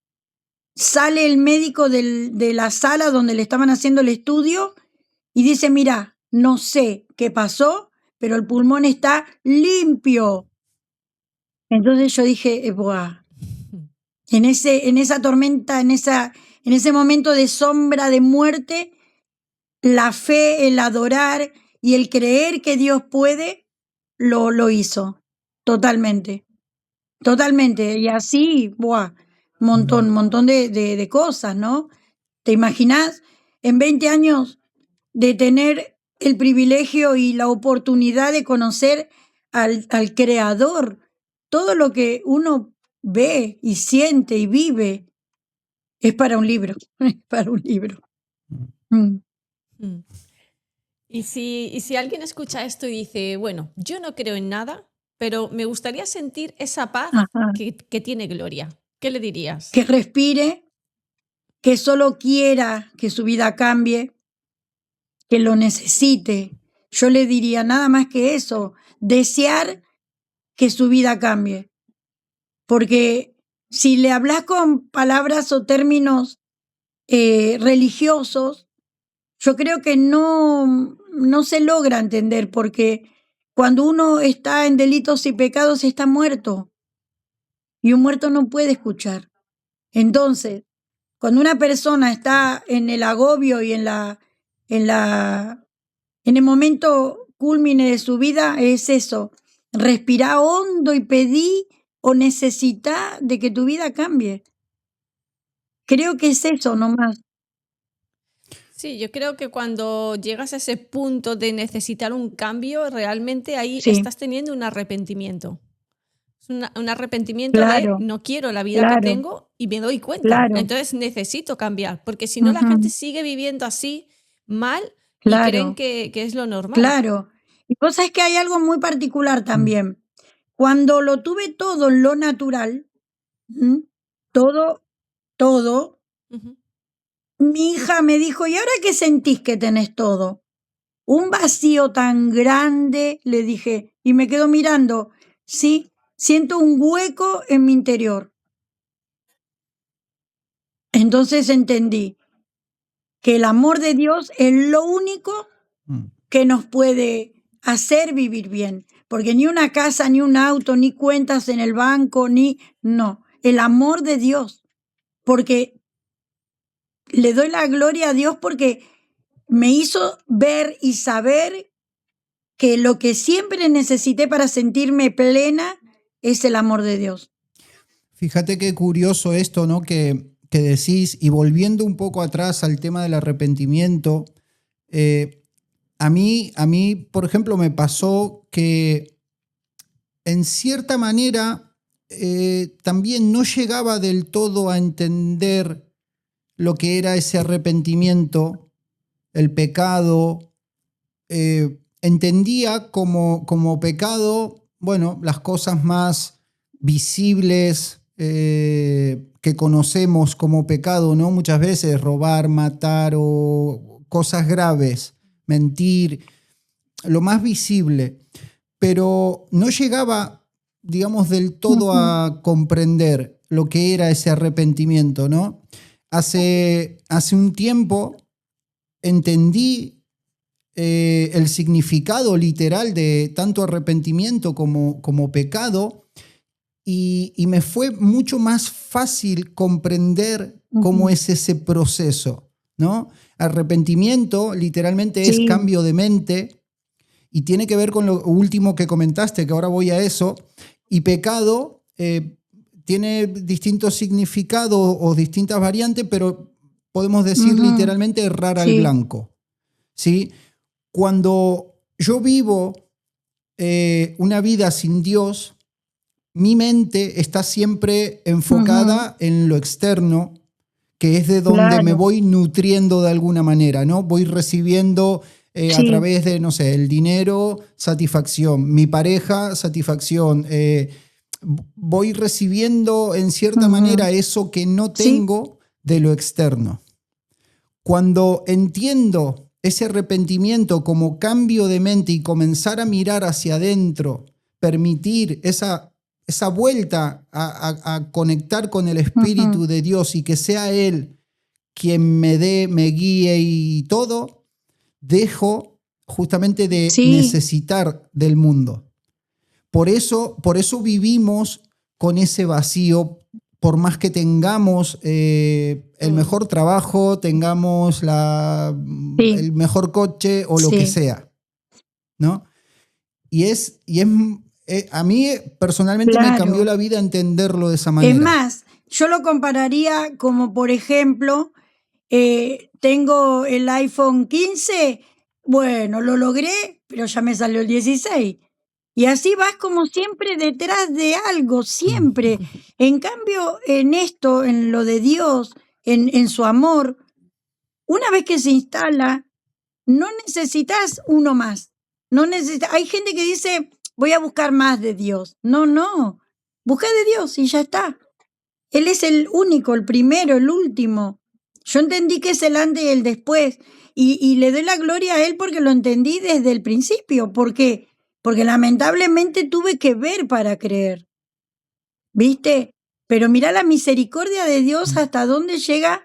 sale el médico de la sala donde le estaban haciendo el estudio y dice, mira, no sé qué pasó, pero el pulmón está limpio. Entonces yo dije, buah, en esa tormenta, en ese momento de sombra, de muerte, la fe, el adorar y el creer que Dios puede, lo hizo totalmente, totalmente. Y así, buah, montón de cosas, ¿no? ¿Te imaginas en 20 años de tener el privilegio y la oportunidad de conocer al Creador? Todo lo que uno ve y siente y vive es para un libro, es para un libro. Mm. Mm. Y si alguien escucha esto y dice, bueno, yo no creo en nada, pero me gustaría sentir esa paz Ajá. que tiene Gloria, ¿qué le dirías? Que respire, que solo quiera que su vida cambie, que lo necesite. Yo le diría nada más que eso, desear que su vida cambie. Porque si le hablas con palabras o términos religiosos, yo creo que no se logra entender, porque cuando uno está en delitos y pecados está muerto, y un muerto no puede escuchar. Entonces, cuando una persona está en el agobio y en el momento cúlmine de su vida, es eso, respirá hondo y pedí o necesita de que tu vida cambie. Creo que es eso nomás. Sí, yo creo que cuando llegas a ese punto de necesitar un cambio, realmente ahí Sí, estás teniendo un arrepentimiento. Es un arrepentimiento de claro, no quiero la vida que claro, tengo y me doy cuenta. claro. Entonces necesito cambiar, porque si no la gente Ujú, sigue viviendo así mal y creen claro, que es lo normal. claro. Y vos sabés que hay algo muy particular Mm. también. Cuando lo tuve todo en lo natural, ¿m? todo, todo, Ujú. mi hija me dijo, ¿y ahora qué sentís que tenés todo? Un vacío tan grande, le dije, y me quedo mirando. Sí, siento un hueco en mi interior. Entonces entendí que el amor de Dios es lo único Mm. que nos puede hacer vivir bien. porque ni una casa, ni un auto, ni cuentas en el banco, no, el amor de Dios, porque le doy la gloria a Dios porque me hizo ver y saber que lo que siempre necesité para sentirme plena es el amor de Dios. Fíjate qué curioso esto, ¿no? Que decís, y volviendo un poco atrás al tema del arrepentimiento, a mí, por ejemplo, me pasó que en cierta manera también no llegaba del todo a entender lo que era ese arrepentimiento, el pecado. Entendía como pecado, bueno, las cosas más visibles que conocemos como pecado, ¿no? Muchas veces robar, matar o cosas graves, mentir, lo más visible, pero no llegaba, digamos, del todo a comprender lo que era ese arrepentimiento, ¿no? Hace un tiempo entendí el significado literal de tanto arrepentimiento como pecado y me fue mucho más fácil comprender cómo es ese proceso, ¿no? Arrepentimiento literalmente es cambio de mente y tiene que ver con lo último que comentaste, que ahora voy a eso, y pecado tiene distintos significados o distintas variantes, pero podemos decir literalmente errar al blanco, ¿sí? Cuando yo vivo una vida sin Dios, mi mente está siempre enfocada en lo externo, que es de donde me voy nutriendo de alguna manera, ¿no? Voy recibiendo a través de, no sé, el dinero, satisfacción, mi pareja, satisfacción. Voy recibiendo en cierta manera eso que no tengo de lo externo. Cuando entiendo ese arrepentimiento como cambio de mente y comenzar a mirar hacia adentro, permitir esa vuelta a conectar con el Espíritu de Dios y que sea Él quien me guíe y todo, dejo justamente de necesitar del mundo. Por eso vivimos con ese vacío, por más que tengamos el mejor trabajo, tengamos el mejor coche o lo que sea, ¿no? Y a mí personalmente me cambió la vida entenderlo de esa manera. Es más, yo lo compararía como, por ejemplo, tengo el iPhone 15, bueno, lo logré, pero ya me salió el 16. Y así vas como siempre detrás de algo, siempre. En cambio, en esto, en lo de Dios, en su amor, una vez que se instala, no necesitas uno más. Hay gente que dice, voy a buscar más de Dios. No. Busca de Dios y ya está. Él es el único, el primero, el último. Yo entendí que es el antes y el después. Y le doy la gloria a Él porque lo entendí desde el principio. ¿Por qué? Porque lamentablemente tuve que ver para creer. ¿Viste? Pero mira la misericordia de Dios hasta dónde llega,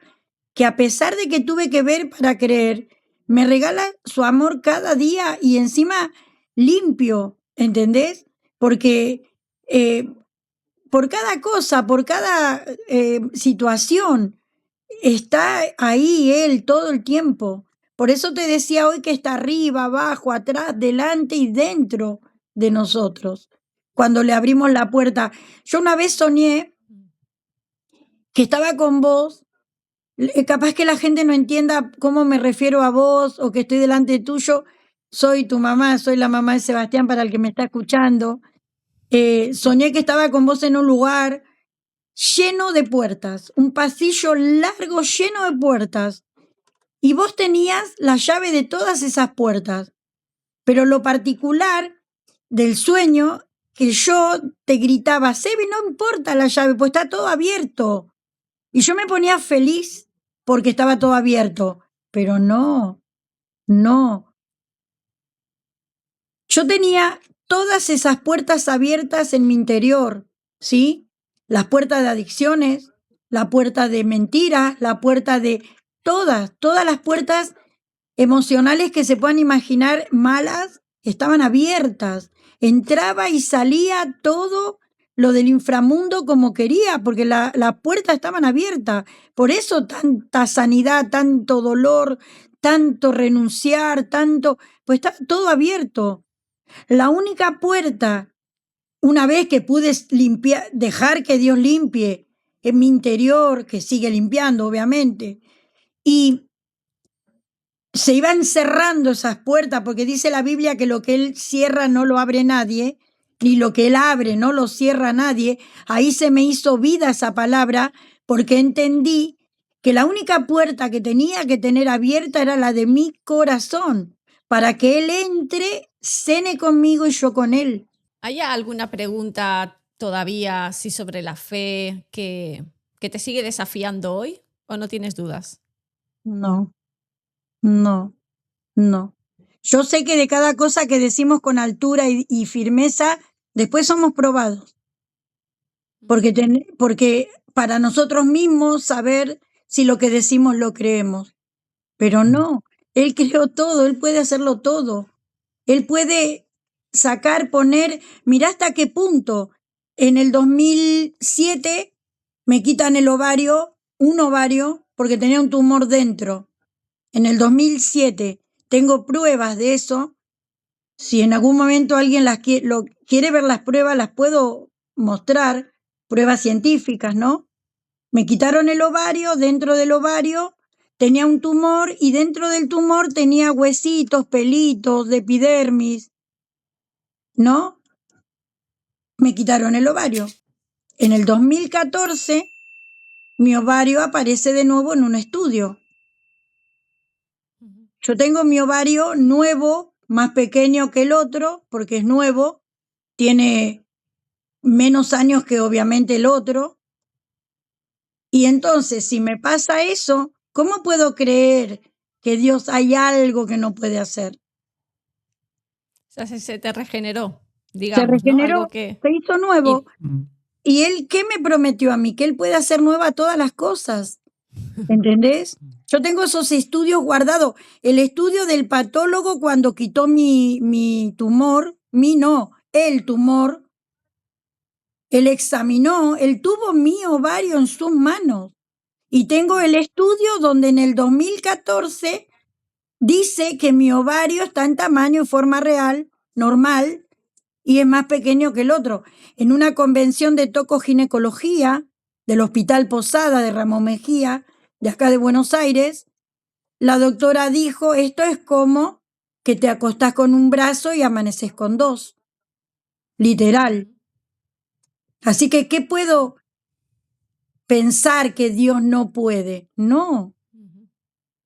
que a pesar de que tuve que ver para creer, me regala su amor cada día y encima limpio, ¿entendés? Porque por cada cosa, por cada situación, está ahí Él todo el tiempo. Por eso te decía hoy que está arriba, abajo, atrás, delante y dentro de nosotros. Cuando le abrimos la puerta. Yo una vez soñé que estaba con vos. Capaz que la gente no entienda cómo me refiero a vos o que estoy delante tuyo. Soy tu mamá, soy la mamá de Sebastián para el que me está escuchando. Soñé que estaba con vos en un lugar lleno de puertas, un pasillo largo lleno de puertas. Y vos tenías la llave de todas esas puertas. Pero lo particular del sueño, que yo te gritaba, Sebi, no importa la llave, pues está todo abierto. Y yo me ponía feliz porque estaba todo abierto. Pero no. Yo tenía todas esas puertas abiertas en mi interior, ¿sí? Las puertas de adicciones, la puerta de mentiras, la puerta de todas las puertas emocionales que se puedan imaginar malas estaban abiertas. Entraba y salía todo lo del inframundo como quería, porque las puertas estaban abiertas. Por eso tanta sanidad, tanto dolor, tanto renunciar, tanto, pues está todo abierto. La única puerta, una vez que pude limpiar, dejar que Dios limpie en mi interior, que sigue limpiando, obviamente, y se iban cerrando esas puertas, porque dice la Biblia que lo que Él cierra no lo abre nadie, ni lo que Él abre no lo cierra nadie. Ahí se me hizo vida esa palabra, porque entendí que la única puerta que tenía que tener abierta era la de mi corazón, para que Él entre, cene conmigo y yo con Él. ¿Hay alguna pregunta todavía así sobre la fe que te sigue desafiando hoy o no tienes dudas? No, no, no. Yo sé que de cada cosa que decimos con altura y firmeza, después somos probados. Porque para nosotros mismos saber si lo que decimos lo creemos. Pero no, Él creó todo, Él puede hacerlo todo. Él puede sacar, poner, mirá hasta qué punto. En el 2007 me quitan el ovario, un ovario, porque tenía un tumor dentro. En el 2007 tengo pruebas de eso. Si en algún momento alguien quiere ver las pruebas, las puedo mostrar, pruebas científicas, ¿no? Me quitaron el ovario, dentro del ovario tenía un tumor y dentro del tumor tenía huesitos, pelitos de epidermis, ¿no? Me quitaron el ovario. En el 2014 mi ovario aparece de nuevo en un estudio. Yo tengo mi ovario nuevo, más pequeño que el otro, porque es nuevo, tiene menos años que obviamente el otro. Y entonces, si me pasa eso, ¿cómo puedo creer que Dios hay algo que no puede hacer? O sea, se te regeneró, Se digamos, ¿no? Algo regeneró, que... se hizo nuevo. ¿Y Él qué me prometió a mí? Que Él puede hacer nueva todas las cosas. ¿Entendés? Yo tengo esos estudios guardados. El estudio del patólogo cuando quitó mi tumor, el tumor, él examinó, él tuvo mi ovario en sus manos. Y tengo el estudio donde en el 2014 dice que mi ovario está en tamaño y forma real, normal, y es más pequeño que el otro. En una convención de tocoginecología del Hospital Posada de Ramón Mejía, de acá de Buenos Aires, la doctora dijo, esto es como que te acostás con un brazo y amaneces con dos. Literal. Así que, ¿qué puedo pensar que Dios no puede? No.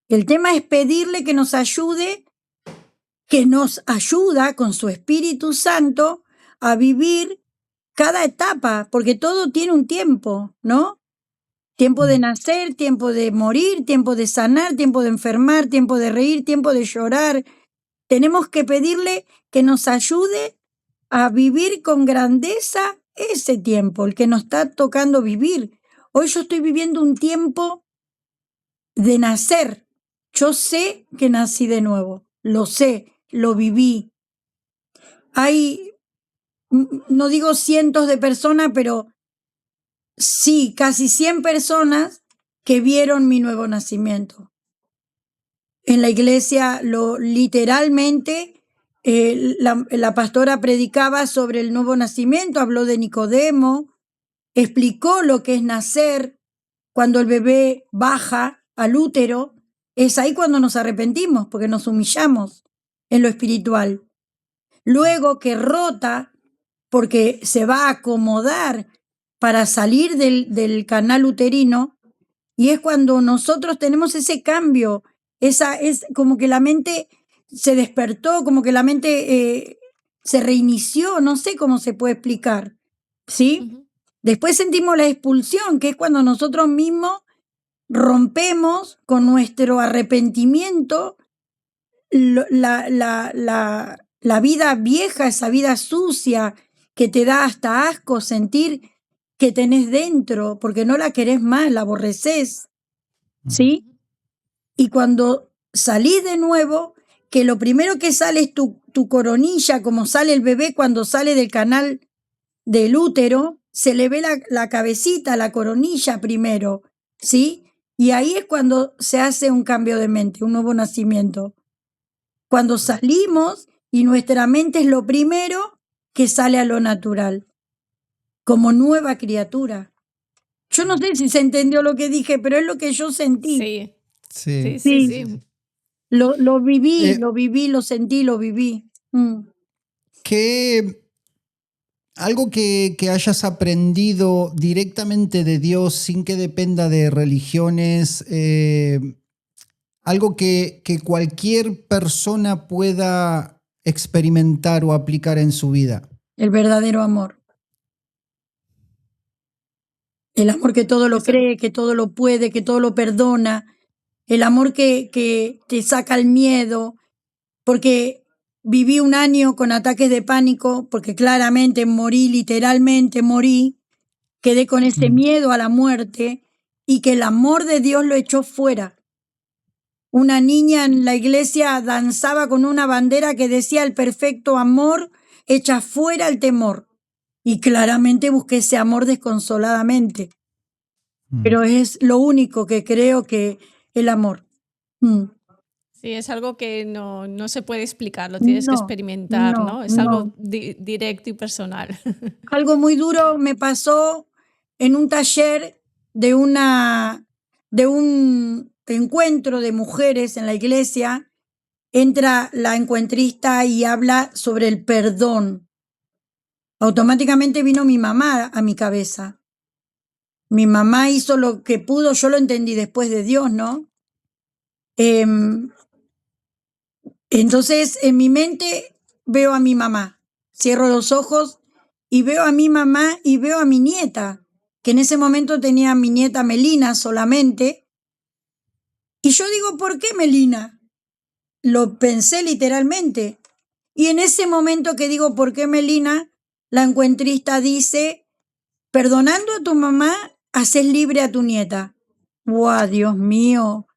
El tema es pedirle que nos ayude, que nos ayuda con su Espíritu Santo a vivir cada etapa, porque todo tiene un tiempo, ¿no? Tiempo de nacer, tiempo de morir, tiempo de sanar, tiempo de enfermar, tiempo de reír, tiempo de llorar. Tenemos que pedirle que nos ayude a vivir con grandeza ese tiempo, el que nos está tocando vivir. Hoy yo estoy viviendo un tiempo de nacer. Yo sé que nací de nuevo, lo sé, lo viví. Hay, no digo cientos de personas, pero sí, casi 100 personas que vieron mi nuevo nacimiento. En la iglesia, literalmente, la pastora predicaba sobre el nuevo nacimiento, habló de Nicodemo, explicó lo que es nacer cuando el bebé baja al útero. Es ahí cuando nos arrepentimos, porque nos humillamos en lo espiritual. Luego que rota, porque se va a acomodar para salir del canal uterino, y es cuando nosotros tenemos ese cambio, es como que la mente se despertó, como que la mente se reinició, no sé cómo se puede explicar, ¿sí? Después sentimos la expulsión, que es cuando nosotros mismos rompemos con nuestro arrepentimiento la vida vieja, esa vida sucia que te da hasta asco sentir que tenés dentro, porque no la querés más, la aborreces, ¿sí? Y cuando salís de nuevo, que lo primero que sale es tu coronilla, como sale el bebé cuando sale del canal del útero, se le ve la cabecita, la coronilla primero, ¿sí? Y ahí es cuando se hace un cambio de mente, un nuevo nacimiento. Cuando salimos y nuestra mente es lo primero que sale a lo natural, como nueva criatura. Yo no sé si se entendió lo que dije, pero es lo que yo sentí. Sí, Sí. sí, sí, Sí. sí. Lo viví, Eh, lo sentí, lo viví. Algo que hayas aprendido directamente de Dios sin que dependa de religiones, algo que cualquier persona pueda experimentar o aplicar en su vida. El verdadero amor. El amor que todo lo Eso. cree, que todo lo puede, que todo lo perdona. El amor que te saca el miedo. Porque viví un año con ataques de pánico, porque claramente morí, literalmente morí. Quedé con ese miedo a la muerte y que el amor de Dios lo echó fuera. Una niña en la iglesia danzaba con una bandera que decía el perfecto amor echa fuera el temor. Y claramente busqué ese amor desconsoladamente. Pero es lo único que creo que el amor. Sí, es algo que no se puede explicar, lo tienes que No, experimentar, no, ¿no? Es no. algo directo y personal. Algo muy duro me pasó en un taller de un encuentro de mujeres en la iglesia. Entra la encuentrista y habla sobre el perdón. Automáticamente vino mi mamá a mi cabeza. Mi mamá hizo lo que pudo, yo lo entendí después de Dios, ¿no? Entonces, en mi mente veo a mi mamá, cierro los ojos y veo a mi mamá y veo a mi nieta, que en ese momento tenía a mi nieta Melina solamente. Y yo digo, ¿por qué Melina? Lo pensé literalmente. Y en ese momento que digo, ¿por qué Melina? La encuentrista dice, perdonando a tu mamá, haces libre a tu nieta. ¡Guau, Dios mío!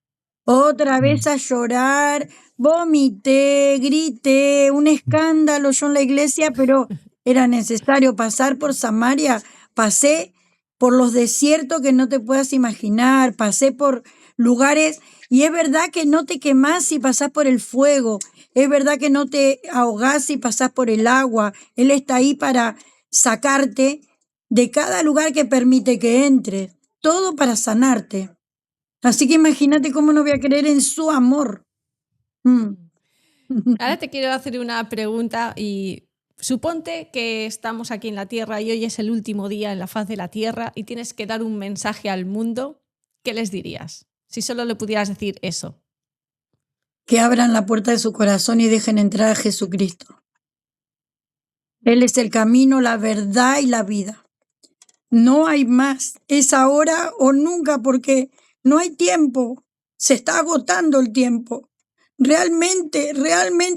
Otra vez a llorar, vomité, grité, un escándalo yo en la iglesia, pero era necesario pasar por Samaria. Pasé por los desiertos que no te puedas imaginar, pasé por lugares y es verdad que no te quemás si pasás por el fuego, es verdad que no te ahogás si pasás por el agua. Él está ahí para sacarte de cada lugar que permite que entres, todo para sanarte. Así que imagínate cómo no voy a creer en su amor. Ahora te quiero hacer una pregunta y suponte que estamos aquí en la Tierra y hoy es el último día en la faz de la Tierra y tienes que dar un mensaje al mundo. ¿Qué les dirías? Si solo le pudieras decir eso. Que abran la puerta de su corazón y dejen entrar a Jesucristo. Él es el camino, la verdad y la vida. No hay más. Es ahora o nunca porque no hay tiempo. Se está agotando el tiempo. Realmente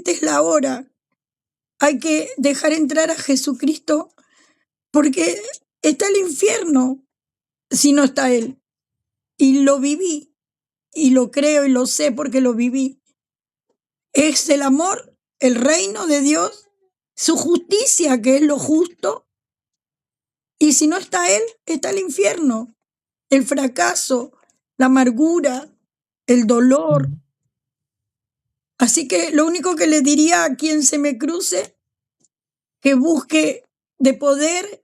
es la hora. Hay que dejar entrar a Jesucristo porque está el infierno si no está Él. Y lo viví. Y lo creo y lo sé porque lo viví. Es el amor, el reino de Dios, su justicia, que es lo justo. Y si no está Él, está el infierno, el fracaso, la amargura, el dolor. Así que lo único que le diría a quien se me cruce, que busque de poder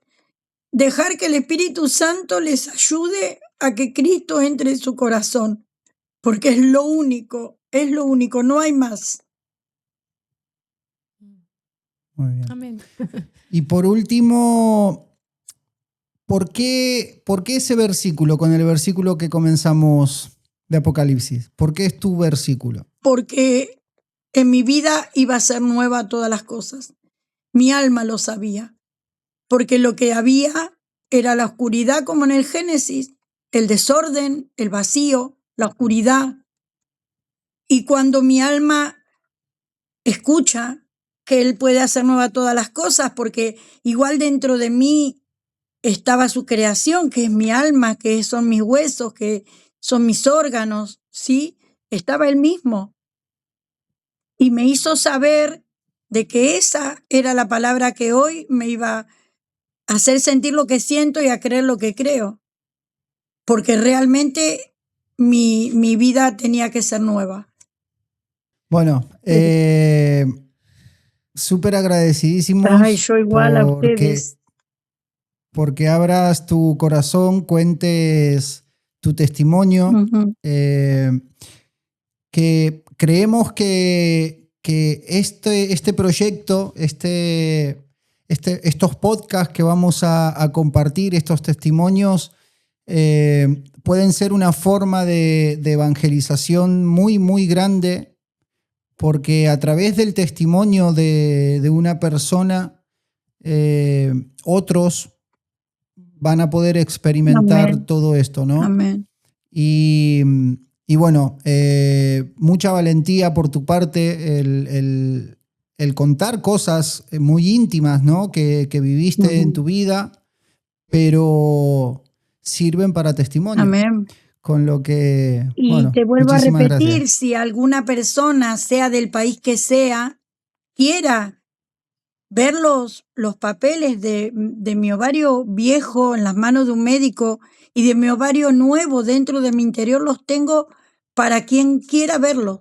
dejar que el Espíritu Santo les ayude a que Cristo entre en su corazón, porque es lo único, no hay más. Muy bien. Amén. Y por último, ¿por qué ese versículo con el versículo que comenzamos de Apocalipsis? ¿Por qué es tu versículo? Porque en mi vida iba a ser nueva todas las cosas. Mi alma lo sabía, porque lo que había era la oscuridad como en el Génesis, el desorden, el vacío, la oscuridad. Y cuando mi alma escucha que Él puede hacer nueva todas las cosas, porque igual dentro de mí estaba su creación, que es mi alma, que son mis huesos, que son mis órganos, ¿sí? Estaba Él mismo. y me hizo saber de que esa era la palabra que hoy me iba a hacer sentir lo que siento y a creer lo que creo, porque realmente mi vida tenía que ser nueva. Bueno, súper agedecidísimos Ay, yo igual a ustedes. porque abras tu corazón, cuentes tu testimonio, Ujú. que creemos que este proyecto, estos podcasts que vamos a compartir, estos testimonios, pueden ser una forma de evangelización muy, muy grande, porque a través del testimonio de una persona, otros van a poder experimentar Amén. todo esto, ¿no? Amén. Y bueno, mucha valentía por tu parte, el contar cosas muy íntimas, ¿no? que viviste en tu vida, pero sirven para testimonio. Amén. Con lo que, Y bueno, te vuelvo a muchísimas repetir, gracias. si alguna persona, sea del país que sea, quiera ver los papeles de mi ovario viejo en las manos de un médico y de mi ovario nuevo dentro de mi interior, los tengo para quien quiera verlos.